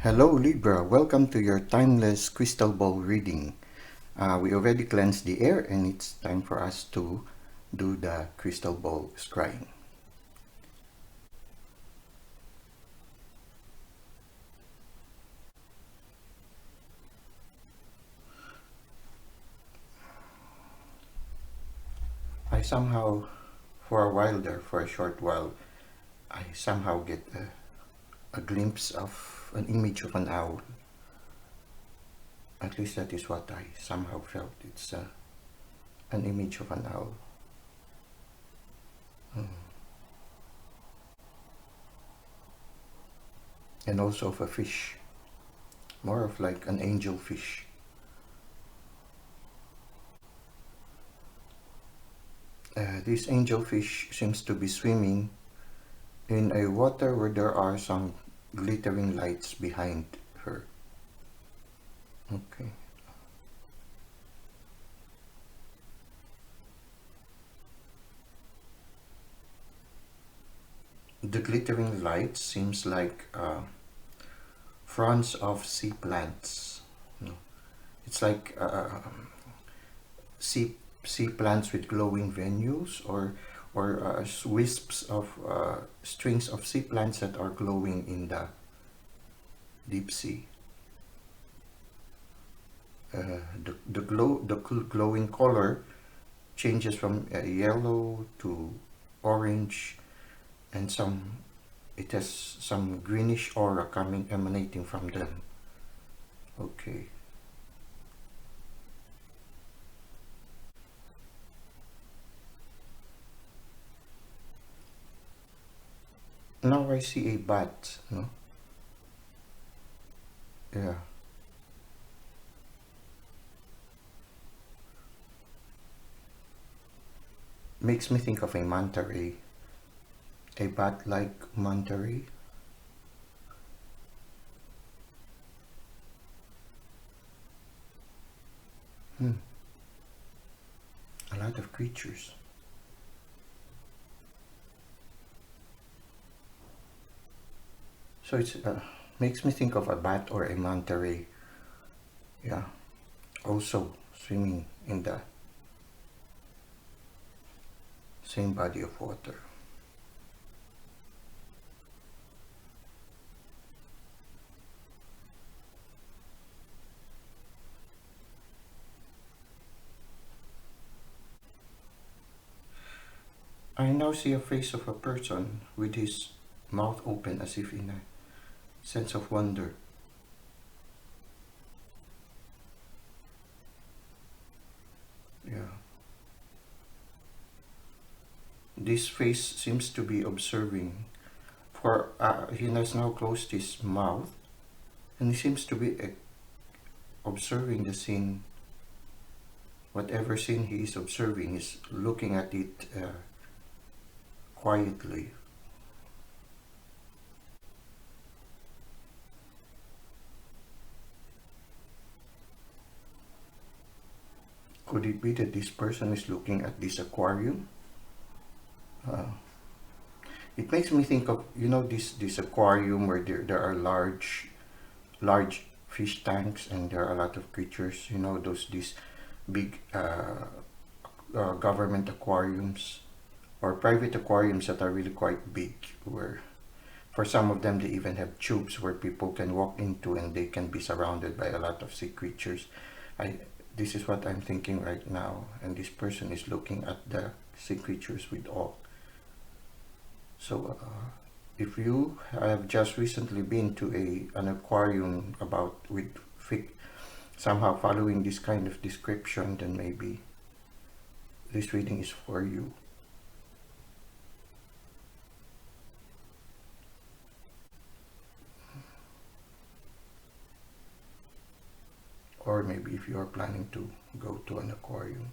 Hello Libra, welcome to your timeless crystal ball reading. We already cleansed the air and it's time for us to do the crystal ball scrying. I somehow, for a while there, for a short while, I somehow get a glimpse of an image of an owl. At least that is what I somehow felt. It's an image of an owl. And also of a fish, more of like an angel fish. This angelfish seems to be swimming in a water where there are some glittering lights behind her. Okay. The glittering lights seems like fronds of sea plants. No, it's like sea plants with glowing venules, or wisps of strings of sea plants that are glowing in the deep sea. The glowing color changes from yellow to orange, and it has some greenish aura emanating from them. Okay. Now I see a bat, no? Yeah. Makes me think of a manta ray. A bat-like manta ray. A lot of creatures. So it makes me think of a bat or a manta ray. Yeah. Also swimming in the same body of water. I now see a face of a person with his mouth open as if in a sense of wonder. Yeah. This face seems to be observing, for he has now closed his mouth and he seems to be observing the scene. Whatever scene he is observing is looking at it quietly. Could it be that this person is looking at this aquarium? Uh, it makes me think of, this aquarium where there are large fish tanks and there are a lot of creatures, these big government aquariums or private aquariums that are really quite big, where for some of them they even have tubes where people can walk into and they can be surrounded by a lot of sea creatures. This is what I'm thinking right now, and this person is looking at the sea creatures with awe. So if you have just recently been to an aquarium somehow following this kind of description, then maybe this reading is for you. Or maybe if you are planning to go to an aquarium.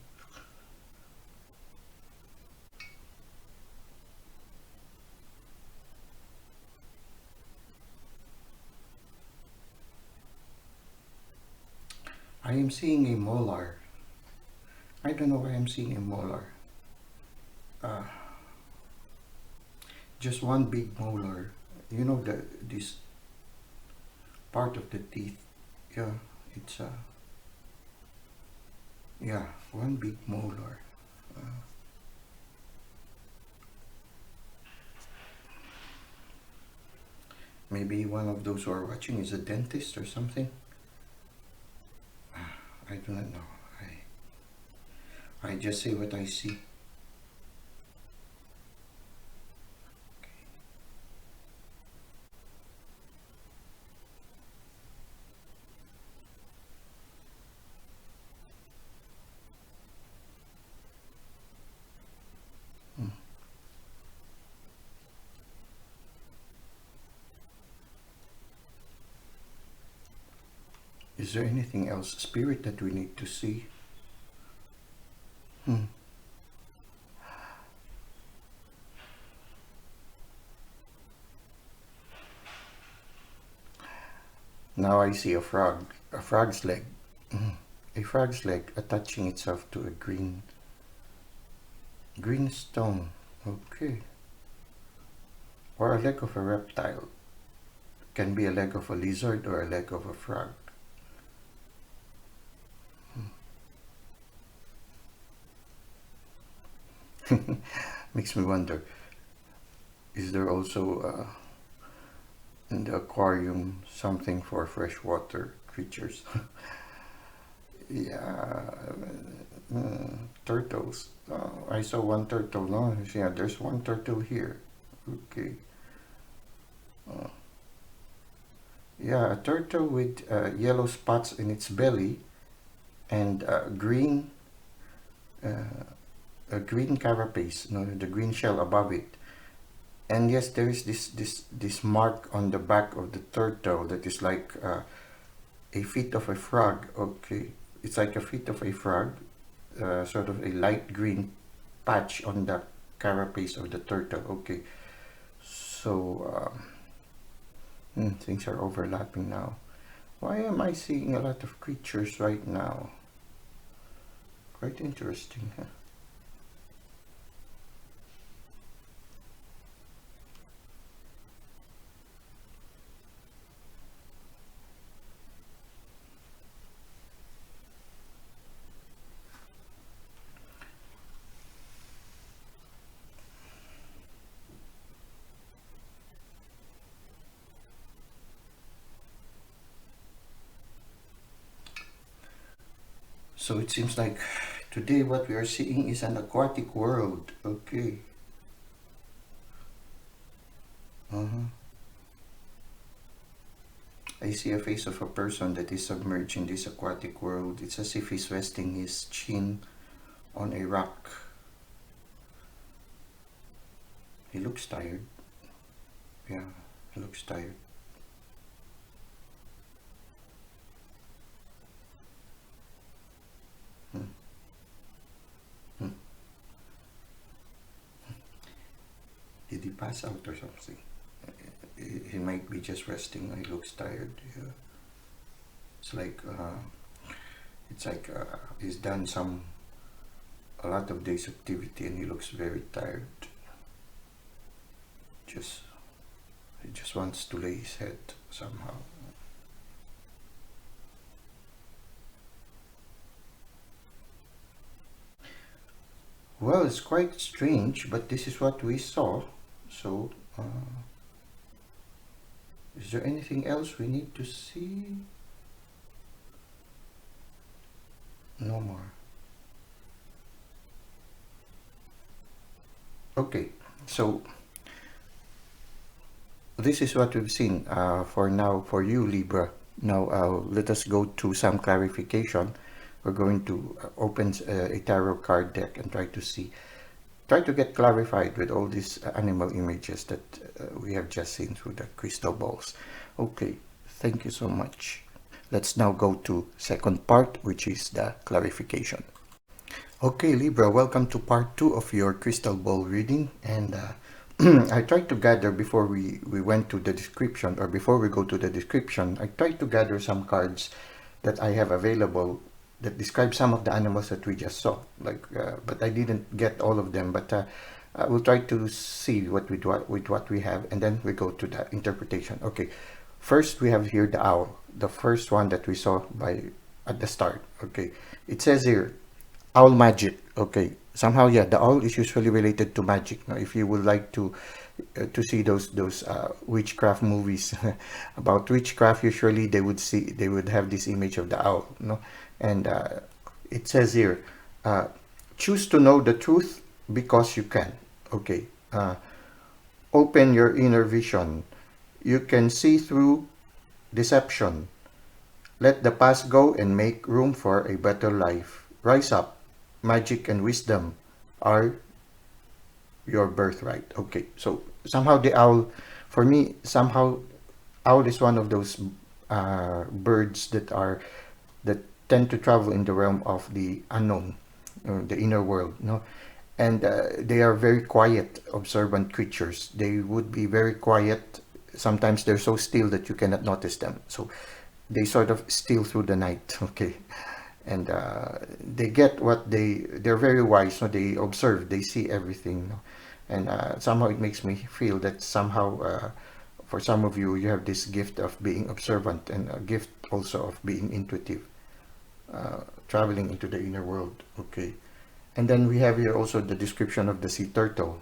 I am seeing a molar. I don't know why I'm seeing a molar. Just one big molar. This part of the teeth. Yeah, it's yeah, one big molar. Maybe one of those who are watching is a dentist or something. I do not know. I just say what I see. Hmm. Is there anything else, spirit, that we need to see? Hmm. Now I see a frog's leg. Hmm. A frog's leg attaching itself to a green stone. Okay. Or a leg of a reptile. Can be a leg of a lizard or a leg of a frog. Makes me wonder, is there also in the aquarium something for freshwater creatures? Yeah, turtles. Oh, I saw one turtle. No, yeah, there's one turtle here. Okay. Uh, yeah, a turtle with yellow spots in its belly and a green carapace, no, the green shell above it. And yes, there is this mark on the back of the turtle that is like a feet of a frog. Okay, it's like a feet of a frog, sort of a light green patch on the carapace of the turtle. Okay, so things are overlapping now. Why am I seeing a lot of creatures right now? Quite interesting, huh? So it seems like today what we are seeing is an aquatic world. Okay. Uh-huh. I see a face of a person that is submerged in this aquatic world. It's as if he's resting his chin on a rock. He looks tired. Yeah, he looks tired. Hmm. Hmm. Did he pass out or something? He might be just resting. He looks tired. Yeah. It's like he's done a lot of days activity and he looks very tired. Just he just wants to lay his head somehow. Well, it's quite strange, but this is what we saw. So, is there anything else we need to see? No more. Okay, so this is what we've seen for now for you, Libra. Now, let us go to some clarification. We're going to open a tarot card deck and try to get clarified with all these animal images that we have just seen through the crystal balls. Okay, thank you so much. Let's now go to second part, which is the clarification. Okay, Libra, welcome to part 2 of your crystal ball reading. And I tried to gather before we went to the description, or before we go to the description, I tried to gather some cards that I have available that describe some of the animals that we just saw. But I didn't get all of them. But I will try to see with what we have, and then we go to the interpretation. Okay, First, we have here the owl, the first one that we saw by at the start. Okay, it says here owl magic. Okay, somehow, yeah, the owl is usually related to magic. Now, if you would like to see those witchcraft movies about witchcraft, usually they would have this image of the owl, no? And it says here, uh, choose to know the truth because you can. Okay, open your inner vision. You can see through deception. Let the past go and make room for a better life. Rise up. Magic and wisdom are your birthright. Okay, so somehow the owl, for me, somehow owl is one of those birds that tend to travel in the realm of the unknown, the inner world, no? And they are very quiet, observant creatures. They would be very quiet. Sometimes they're so still that you cannot notice them. So they sort of steal through the night. Okay, and they get what they're very wise. So they observe, they see everything, no? And somehow it makes me feel that somehow for some of you, you have this gift of being observant and a gift also of being intuitive, traveling into the inner world. Okay, and then we have here also the description of the sea turtle,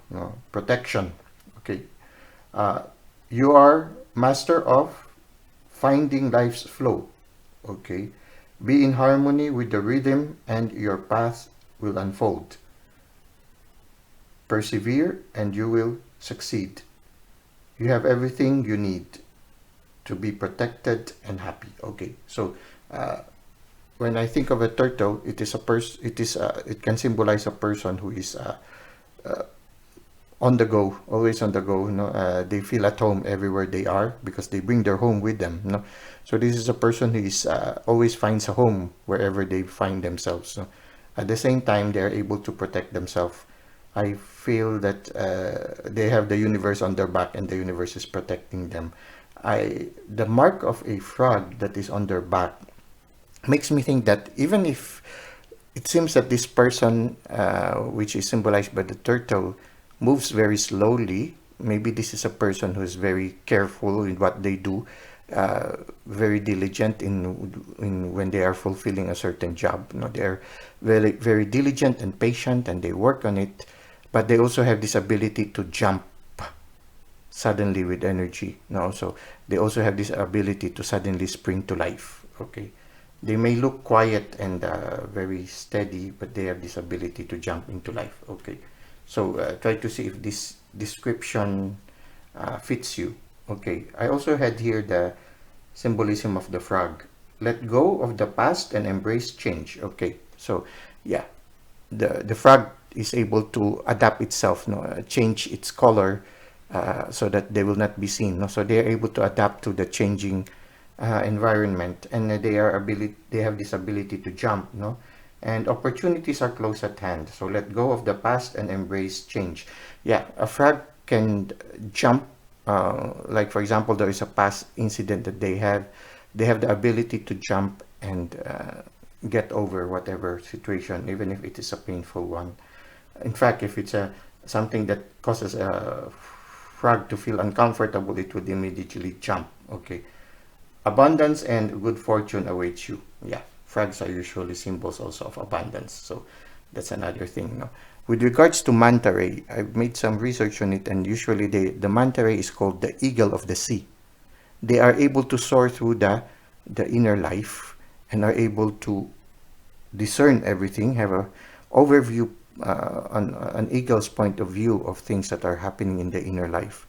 protection. Okay, uh, you are master of finding life's flow. Okay, be in harmony with the rhythm and your path will unfold. Persevere and you will succeed. You have everything you need to be protected and happy. Okay, so uh, when I think of a turtle, it is a person. It can symbolize a person who is uh, on the go, always on the go. They feel at home everywhere they are because they bring their home with them. So this is a person who is always finds a home wherever they find themselves. At the same time, they are able to protect themselves. I feel that they have the universe on their back and the universe is protecting them. The mark of a frog that is on their back makes me think that even if it seems that this person, which is symbolized by the turtle, moves very slowly, maybe this is a person who is very careful in what they do, very diligent in when they are fulfilling a certain job. They're very very diligent and patient, and they work on it, but they also have this ability to jump suddenly with energy. So they also have this ability to suddenly spring to life. Okay, they may look quiet and very steady, but they have this ability to jump into life. Okay, so try to see if this description fits you. Okay, I also had here the symbolism of the frog. Let go of the past and embrace change. Okay, so yeah, the frog is able to adapt itself, change its color so that they will not be seen. So they are able to adapt to the changing environment, and they have this ability to jump. And opportunities are close at hand. So let go of the past and embrace change. Yeah, a frog can jump. Like for example, there is a past incident that they have. They have the ability to jump and get over whatever situation, even if it is a painful one. In fact, if it's something that causes a frog to feel uncomfortable, it would immediately jump. Okay, abundance and good fortune awaits you. Yeah, frogs are usually symbols also of abundance. So that's another thing. With regards to manta ray, I've made some research on it, and usually the manta ray is called the eagle of the sea. They are able to soar through the inner life and are able to discern everything, have a overview on an eagle's point of view of things that are happening in the inner life.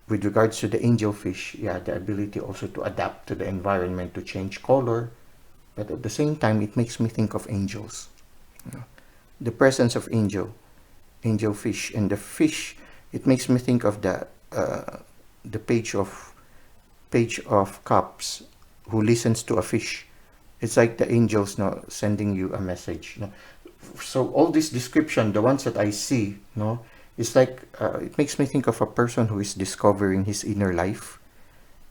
With regards to the angelfish, yeah, the ability also to adapt to the environment, to change color, but at the same time, it makes me think of angels. The presence of angelfish, and the fish, it makes me think of the page of cups who listens to a fish. It's like the angels now sending you a message. So all this description, the ones that I see, it's like it makes me think of a person who is discovering his inner life,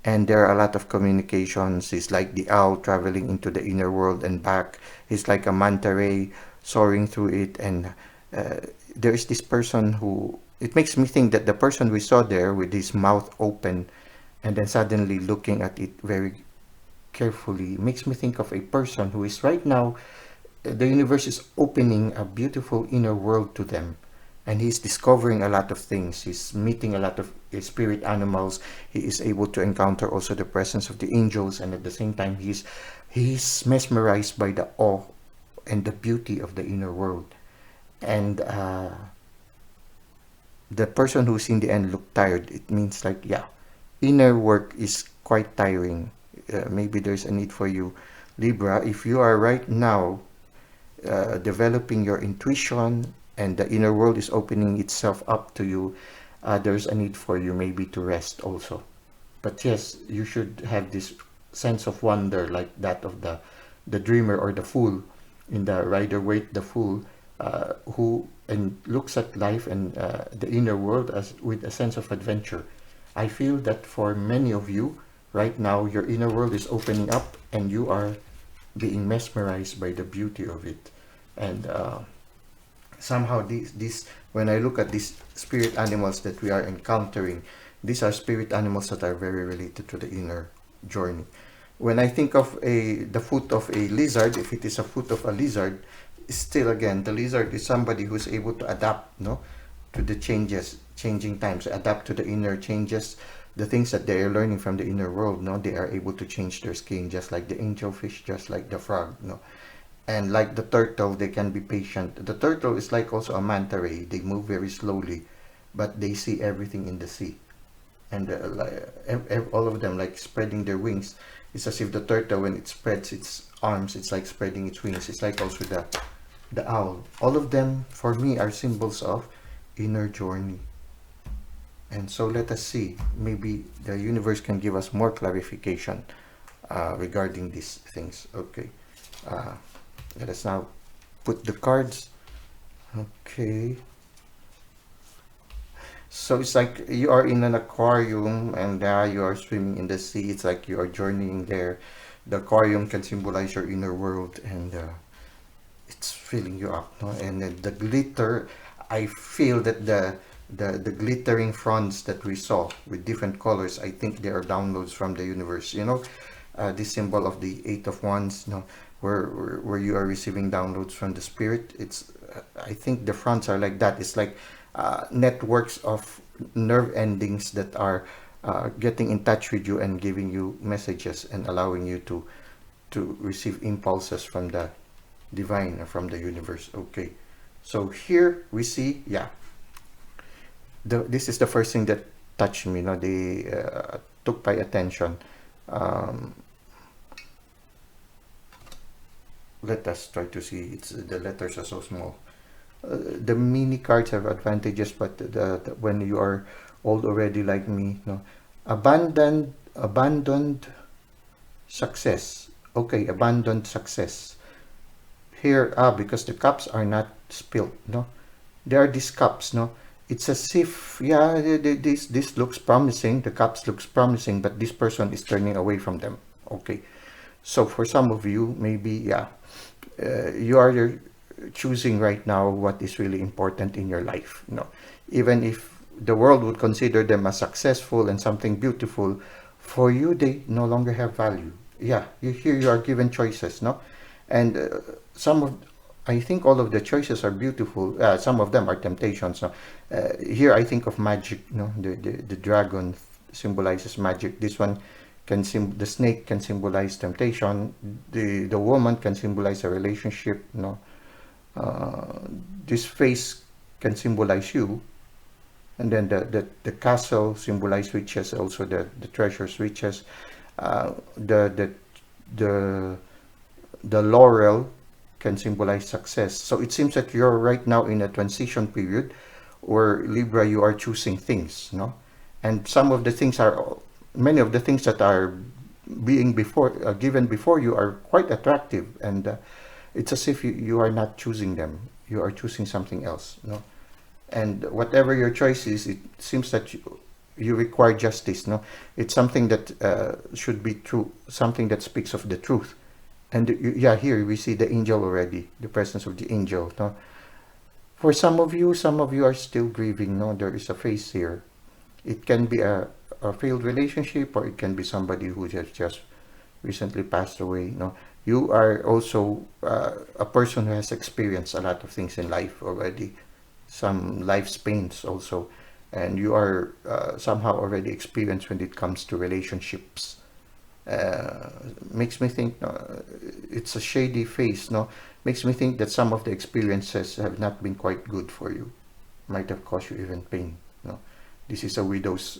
and there are a lot of communications. It's like the owl traveling into the inner world and back. It's like a manta ray soaring through it, and there is this person who, it makes me think that the person we saw there with his mouth open And then suddenly looking at it very carefully makes me think of a person who is right now, the universe is opening a beautiful inner world to them, and he's discovering a lot of things. He's meeting a lot of spirit animals. He is able to encounter also the presence of the angels, and at the same time he's mesmerized by the awe and the beauty of the inner world. And the person who's in the end looked tired, it means like, yeah, inner work is quite tiring. Maybe there's a need for you, Libra, if you are right now developing your intuition and the inner world is opening itself up to you, there's a need for you maybe to rest also. But yes, you should have this sense of wonder like that of the dreamer or the fool in the Rider Waite the Fool, who and looks at life and the inner world as with a sense of adventure. I feel that for many of you right now, your inner world is opening up and you are being mesmerized by the beauty of it. And somehow these when I look at these spirit animals that we are encountering, these are spirit animals that are very related to the inner journey. When I think of the foot of a lizard, if it is a foot of a lizard, still again the lizard is somebody who's able to adapt, no, to the changes, changing times, adapt to the inner changes, the things that they are learning from the inner world. No, they are able to change their skin, just like the angelfish, just like the frog. No, and like the turtle, they can be patient. The turtle is like also a manta ray. They move very slowly, but they see everything in the sea. And all of them like spreading their wings. It's as if the turtle, when it spreads its arms, it's like spreading its wings. It's like also the owl. All of them for me are symbols of inner journey. And so let us see, maybe the universe can give us more clarification regarding these things. Okay, let us now put the cards. Okay, so it's like you are in an aquarium and you are swimming in the sea. It's like you are journeying there. The aquarium can symbolize your inner world, and it's filling you up, no? And the glitter, I feel that the glittering fronds that we saw with different colors, I think they are downloads from the universe. You know, this symbol of the Eight of Wands, no, where you are receiving downloads from the spirit. It's I think the fronts are like that. It's like networks of nerve endings that are getting in touch with you and giving you messages and allowing you to receive impulses from the divine or from the universe. Okay, so here we see, yeah, this is the first thing that touched me. No, they took my attention. Um, let us try to see. It's the letters are so small. The mini cards have advantages, but when you are old already like me, no, abandoned success. Okay, abandoned success. Here, because the cups are not spilled, no, there are these cups, no. It's as if, yeah, this looks promising. The cups looks promising, but this person is turning away from them. Okay, so for some of you, maybe, yeah, you are choosing right now what is really important in your life. No, even if the world would consider them as successful and something beautiful, for you they no longer have value. Yeah, here you are given choices, no, and some of, I think all of the choices are beautiful. Some of them are temptations. No, here I think of magic. No, the dragon symbolizes magic. This one can the snake can symbolize temptation. The woman can symbolize a relationship. No, this face can symbolize you, and then the castle symbolizes riches, also the treasures, riches. The the laurel can symbolize success. So it seems that you're right now in a transition period where Libra, you are choosing things, no, and some of the things are, many of the things that are being before given before you are quite attractive, and it's as if you are not choosing them, you are choosing something else, no, and whatever your choice is, it seems that you require justice, no, it's something that should be true, something that speaks of the truth. And yeah, here we see the angel already, the presence of the angel, no. For some of you are still grieving, no, there is a face here. It can be a failed relationship, or it can be somebody who just recently passed away. No, you are also a person who has experienced a lot of things in life already, some life's pains also, and you are somehow already experienced when it comes to relationships. uh, Makes me think, it's a shady face, no? Makes me think that some of the experiences have not been quite good for you, might have caused you even pain, no? This is a widow's,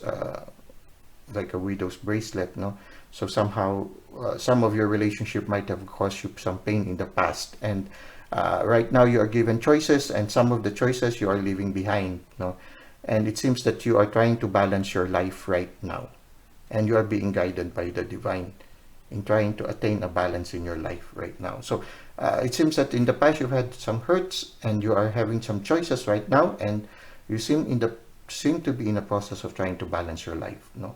like a widow's bracelet, no? So somehow, some of your relationship might have caused you some pain in the past, and right now you are given choices, and some of the choices you are leaving behind, no? And it seems that you are trying to balance your life right now, and you are being guided by the divine in trying to attain a balance in your life right now. So it seems that in the past you've had some hurts, and you are having some choices right now, and you seem to be in a process of trying to balance your life, no?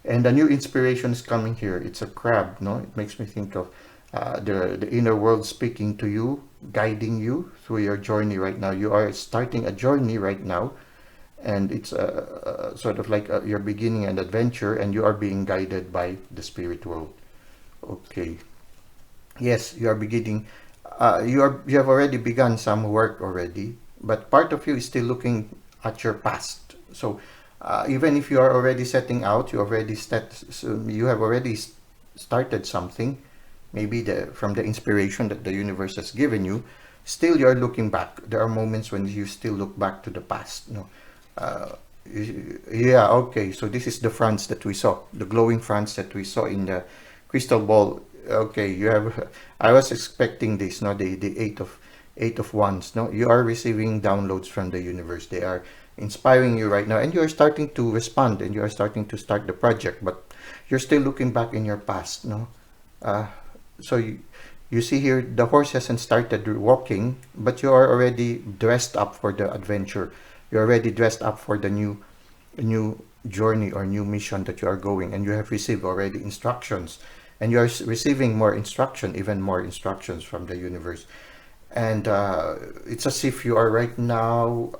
And a new inspiration is coming here. It's a crab, no? It makes me think of the inner world speaking to you, guiding you through your journey right now. You are starting a journey right now, and it's sort of like you're beginning an adventure, and you are being guided by the spirit world. Okay. Yes, you are beginning. You have already begun some work already, but part of you is still looking at your past. So even if you are already setting out, you have already started something. Maybe from the inspiration that the universe has given you, still you are looking back. There are moments when you still look back to the past. No, uh, yeah. Okay. So this is the fronts that we saw, the glowing fronts that we saw in the crystal ball. Okay, you have. I was expecting this. No, the eight of wands. No, you are receiving downloads from the universe. They are inspiring you right now, and you are starting to respond, and you are starting to start the project. But you're still looking back in your past. No, uh, so you see here the horse hasn't started walking, but you are already dressed up for the adventure. You're already dressed up for the new journey or new mission that you are going, and you have received already instructions, and you are receiving more instruction, even more instructions from the universe. And it's as if you are right now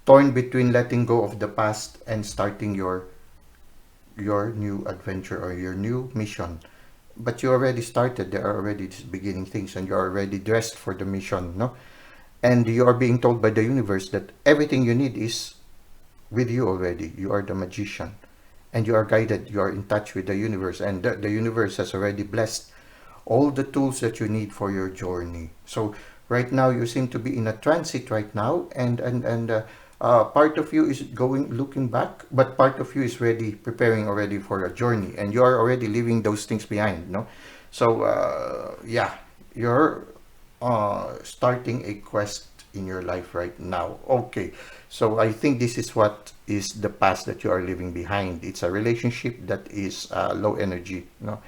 torn between letting go of the past and starting your new adventure or your new mission. But you already started. There are already beginning things, and you're already dressed for the mission, no? And you are being told by the universe that everything you need is with you already. You are the magician, and you are guided. You are in touch with the universe, and the universe has already blessed all the tools that you need for your journey. So right now you seem to be in a transit right now, and part of you is going looking back, but part of you is ready, preparing already for a journey, and you are already leaving those things behind. No, so yeah, you're starting a quest in your life right now. Okay, so I think this is what is the past that you are leaving behind. It's a relationship that is low energy. No,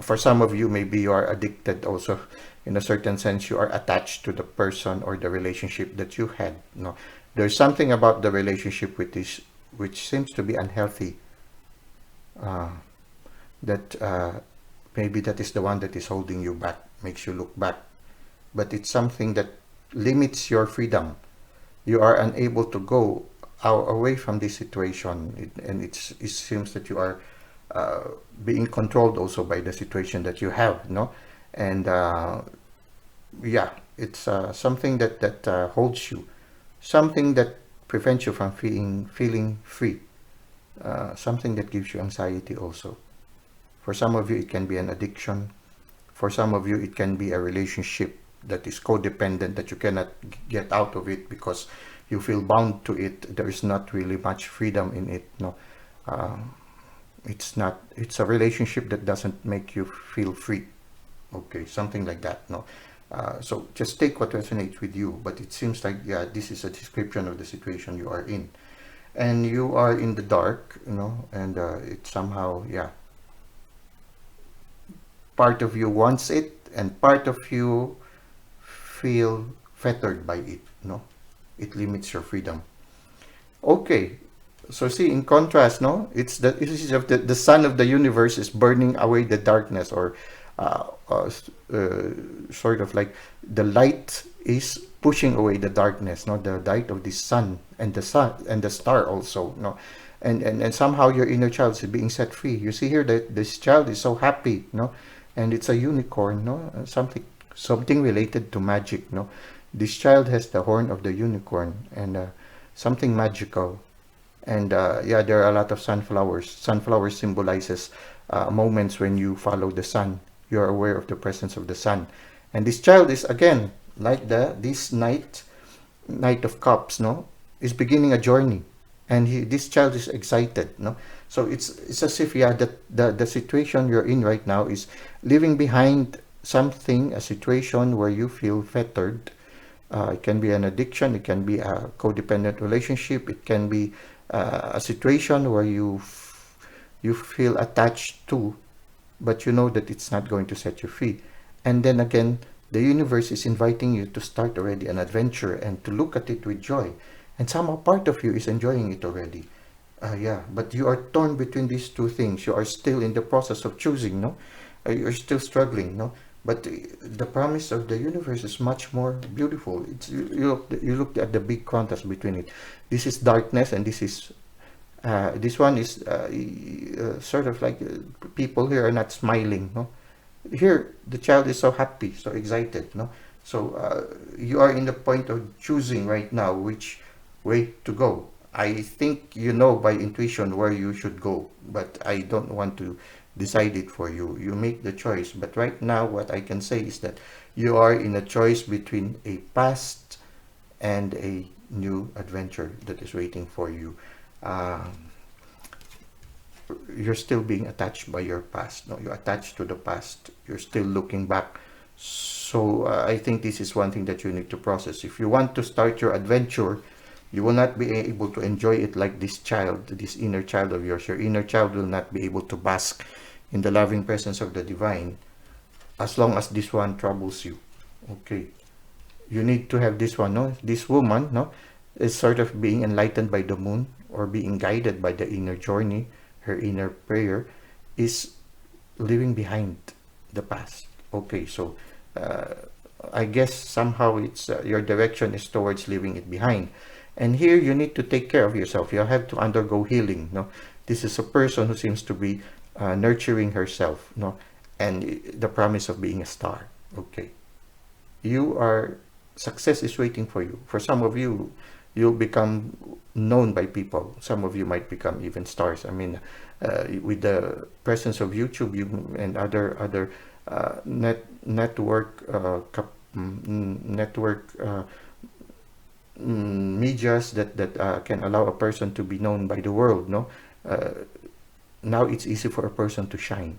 for some of you, maybe you are addicted also. In a certain sense, you are attached to the person or the relationship that you had. No, there's something about the relationship which seems to be unhealthy. Uh, that maybe that is the one that is holding you back, makes you look back. But it's something that limits your freedom. You are unable to go away from this situation, and it seems that you are uh, being controlled also by the situation that you have, no? And yeah, it's something that holds you, something that prevents you from feeling free, something that gives you anxiety also. For some of you, it can be an addiction. For some of you, it can be a relationship that is codependent, that you cannot get out of it because you feel bound to it. There is not really much freedom in it. No, uh, it's not. It's a relationship that doesn't make you feel free. Okay, something like that. No, so just take what resonates with you. But it seems like, yeah, this is a description of the situation you are in, and you are in the dark. You know, and it somehow, yeah, part of you wants it, and part of you feel fettered by it. No, it limits your freedom. Okay, so see, in contrast, no, it's this is of the sun of the universe is burning away the darkness, or uh, uh, s- uh, sort of like the light is pushing away the darkness. No, the light of the sun and the star also. No, and somehow your inner child is being set free. You see here that this child is so happy, no, and it's a unicorn, no, something related to magic, no. This child has the horn of the unicorn and something magical. And yeah, there are a lot of sunflowers. Sunflowers symbolizes moments when you follow the sun. You are aware of the presence of the sun. And this child is again like this knight of cups, no, is beginning a journey, and this child is excited, no. So it's as if, yeah, that the situation you're in right now is leaving behind something, a situation where you feel fettered. It can be an addiction, it can be a codependent relationship, it can be a situation where you feel attached to, but you know that it's not going to set you free. And then again, the universe is inviting you to start already an adventure and to look at it with joy. And somehow part of you is enjoying it already. Yeah, but you are torn between these two things. You are still in the process of choosing, no? You're still struggling, no? But the promise of the universe is much more beautiful. You look at the big contrast between it. This is darkness, and this one is sort of like people here are not smiling, no? Here, the child is so happy, so excited, no? So you are in the point of choosing right now which way to go. I think you know by intuition where you should go, but I don't want to decide it for you. You make the choice. But right now, what I can say is that you are in a choice between a past and a new adventure that is waiting for you. Um, you're still being attached by your past. No, you're attached to the past. You're still looking back. So I think this is one thing that you need to process. If you want to start your adventure, you will not be able to enjoy it like this child, this inner child of yours. Your inner child will not be able to bask in the loving presence of the divine as long as this one troubles you. Okay. You need to have this one, no? This woman, no, is sort of being enlightened by the moon or being guided by the inner journey. Her inner prayer is leaving behind the past. Okay, so I guess somehow it's your direction is towards leaving it behind. And here you need to take care of yourself. You have to undergo healing. No, this is a person who seems to be nurturing herself. No, and the promise of being a star. Okay, you are success is waiting for you. For some of you, you'll become known by people. Some of you might become even stars. I mean, with the presence of YouTube and other network medias that can allow a person to be known by the world. No, now it's easy for a person to shine.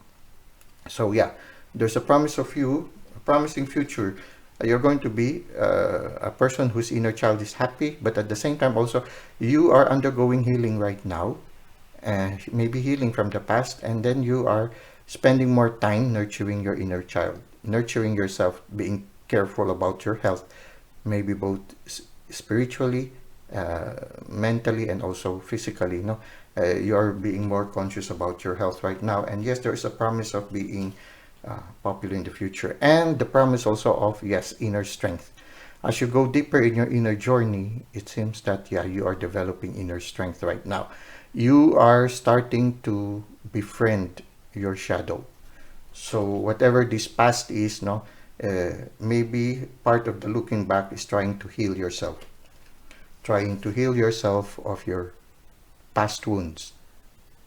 So yeah, there's a promise of you, a promising future. You're going to be a person whose inner child is happy, but at the same time also you are undergoing healing right now, maybe healing from the past, and then you are spending more time nurturing your inner child, nurturing yourself, being careful about your health, maybe both spiritually, mentally, and also physically. No, you are being more conscious about your health right now, and yes, there is a promise of being popular in the future, and the promise also of, yes, inner strength. As you go deeper in your inner journey, it seems that, yeah, you are developing inner strength right now. You are starting to befriend your shadow. So whatever this past is, no, maybe part of the looking back is trying to heal yourself, of your past wounds,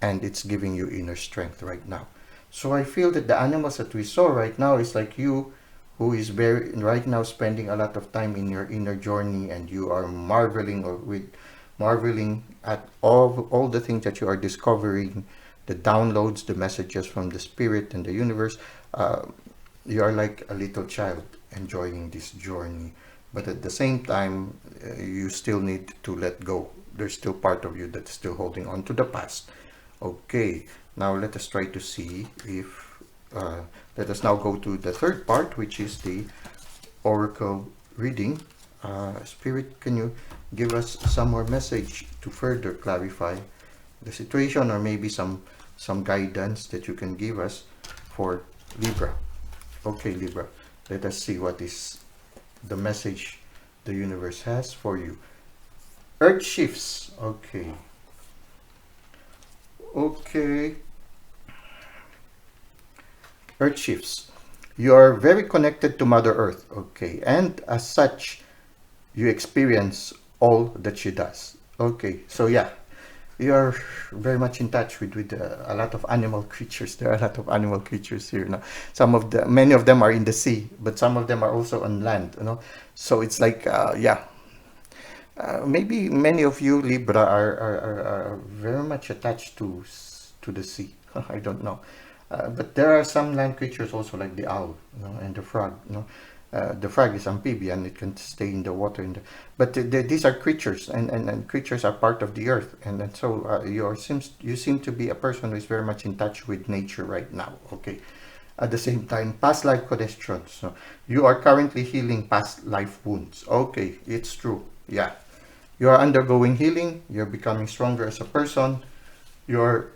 and it's giving you inner strength right now. So I feel that the animals that we saw right now is like you, who is very right now spending a lot of time in your inner journey, and you are marveling at all the things that you are discovering, the downloads, the messages from the spirit and the universe. You are like a little child enjoying this journey, but at the same time, you still need to let go. There's still part of you that's still holding on to the past. Okay, now let us try to see if let us now go to the third part, which is the oracle reading. Spirit, can you give us some more message to further clarify the situation, or maybe some guidance that you can give us for Libra? Okay, Libra, let us see what is the message the universe has for you. Earth shifts. Okay. Okay. Earth shifts. You are very connected to Mother Earth. Okay. And as such, you experience all that she does. Okay. So yeah, you are very much in touch with a lot of animal creatures. There are a lot of animal creatures here now. Many of them are in the sea, but some of them are also on land. So it's like yeah, maybe many of you Libra are very much attached to the sea. I don't know, but there are some land creatures also like the owl, and the frog. The frog is amphibian; it can stay in the water. But these are creatures, and creatures are part of the earth, and so you seem to be a person who is very much in touch with nature right now. Okay. At the same time, past life questions. So you are currently healing past life wounds. Okay, it's true. Yeah. You are undergoing healing. You're becoming stronger as a person. You're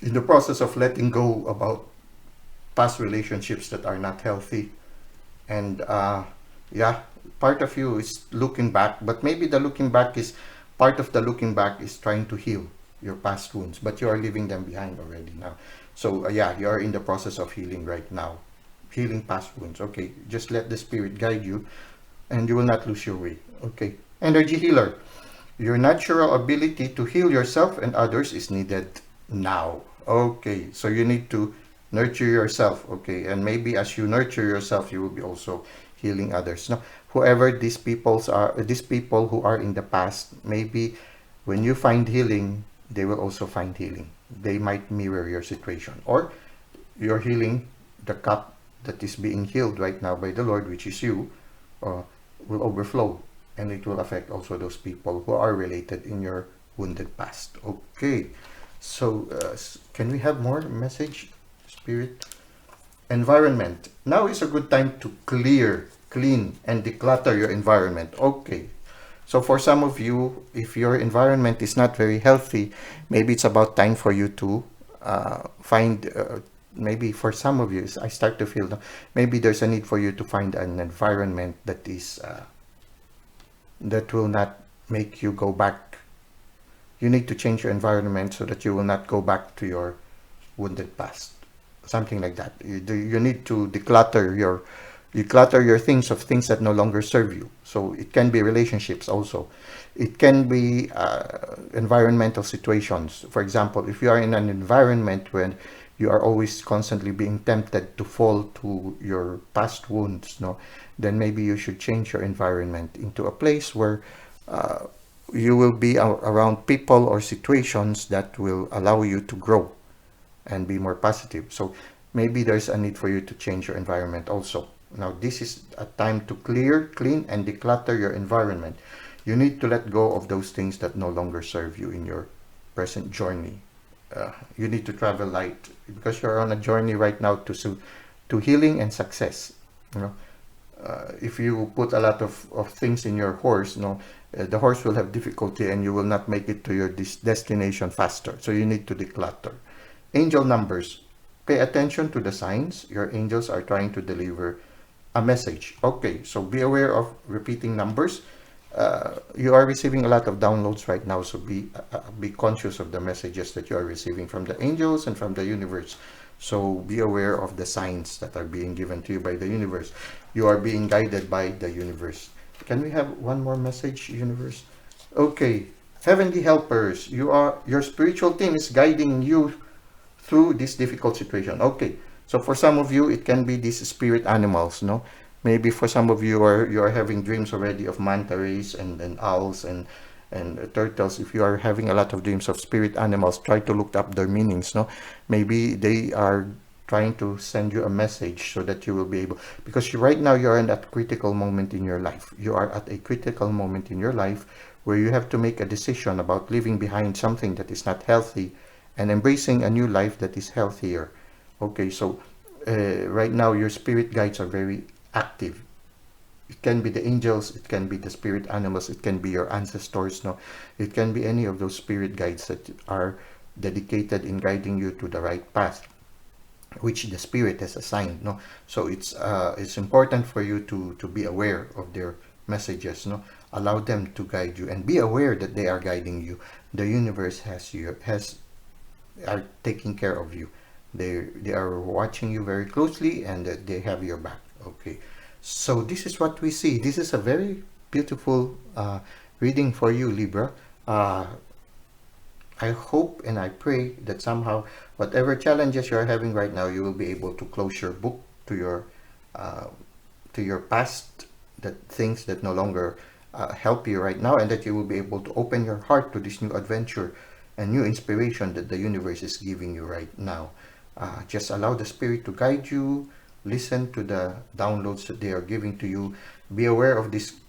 in the process of letting go about past relationships that are not healthy. And yeah, part of you is looking back, but maybe the looking back is part of the looking back is trying to heal your past wounds, but you are leaving them behind already now. So yeah, you are in the process of healing right now, healing past wounds. Okay, just let the spirit guide you, and you will not lose your way. Okay, energy healer. Your natural ability to heal yourself and others is needed now. Okay, so you need to nurture yourself. Okay, and maybe as you nurture yourself, you will be also healing others. Now, whoever these people who are in the past, maybe when you find healing, they will also find healing. They might mirror your situation, or you're healing the cup that is being healed right now by the Lord, which is you, will overflow, and it will affect also those people who are related in your wounded past. Okay, so can we have more message, spirit? Environment. Now is a good time to clean, and declutter your environment. Okay, so for some of you, if your environment is not very healthy, maybe it's about time for you to find. Maybe for some of you, I start to feel maybe there's a need for you to find an environment that is that will not make you go back. You need to change your environment so that you will not go back to your wounded past. Something like that. You need to declutter your things of things that no longer serve you. So it can be relationships also. It can be environmental situations. For example, if you are in an environment when you are always constantly being tempted to fall to your past wounds, then maybe you should change your environment into a place where you will be around people or situations that will allow you to grow and be more positive. So maybe there's a need for you to change your environment also. Now, this is a time to clean, and declutter your environment. You need to let go of those things that no longer serve you in your present journey. You need to travel light because you're on a journey right now to healing and success. If you put a lot of things in your horse, the horse will have difficulty and you will not make it to your destination faster. So you need to declutter. Angel numbers. Pay attention to the signs. Your angels are trying to deliver a message. Okay, so be aware of repeating numbers. You are receiving a lot of downloads right now, so be conscious of the messages that you are receiving from the angels and from the universe. So be aware of the signs that are being given to you by the universe. You are being guided by the universe. Can we have one more message, universe? Okay, heavenly helpers. Your spiritual team is guiding you through this difficult situation. Okay, so for some of you, it can be these spirit animals, Maybe for some of you, you are having dreams already of manta rays and owls and turtles. If you are having a lot of dreams of spirit animals, try to look up their meanings, Maybe they are trying to send you a message so that you will be able, because right now you are in that critical moment in your life. You are at a critical moment in your life where you have to make a decision about leaving behind something that is not healthy and embracing a new life that is healthier. Okay, so right now your spirit guides are very active. It can be the angels, it can be the spirit animals, it can be your ancestors, It can be any of those spirit guides that are dedicated in guiding you to the right path, which the spirit has assigned, So it's important for you to be aware of their messages, Allow them to guide you and be aware that they are guiding you. The universe has are taking care of you. They are watching you very closely, and they have your back. Okay, so this is what we see. This is a very beautiful reading for you, Libra. uh, I hope and I pray that somehow, whatever challenges you're having right now, you will be able to close your book uh, to your past, that things that no longer help you right now, and that you will be able to open your heart to this new adventure and new inspiration that the universe is giving you right now. Just allow the spirit to guide you. Listen to the downloads that they are giving to you. Be aware of these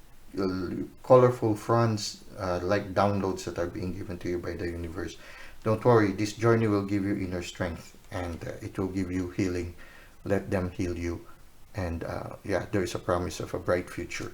colorful fronts, like downloads that are being given to you by the universe. Don't worry, this journey will give you inner strength, and it will give you healing. Let them heal you. And yeah, there is a promise of a bright future.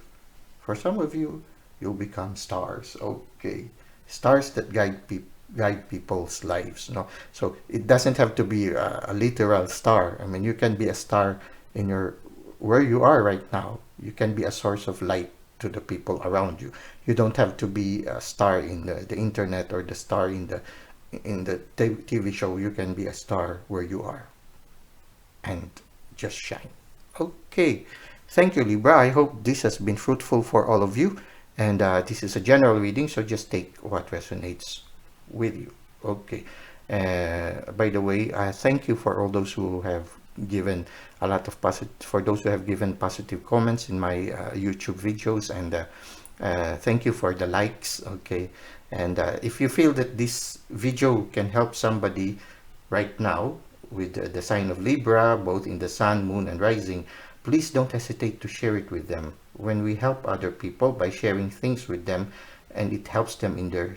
For some of you, you'll become stars. Okay, stars that guide people's lives. No, so it doesn't have to be a literal star. I mean, you can be a star in your where you are right now. You can be a source of light to the people around you. You don't have to be a star in the internet, or the star in the TV show. You can be a star where you are, and just shine. Okay, thank you, Libra. I hope this has been fruitful for all of you. And this is a general reading, so just take what resonates with you. Okay. By the way, thank you for all those who have given a lot of positive, for those who have given positive comments in my YouTube videos, and thank you for the likes. Okay. And if you feel that this video can help somebody right now with the sign of Libra, both in the sun, moon, and rising, please don't hesitate to share it with them. When we help other people by sharing things with them, and it helps them in their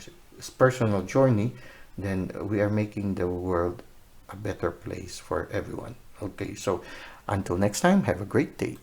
personal journey, then we are making the world a better place for everyone. Okay, so until next time, have a great day.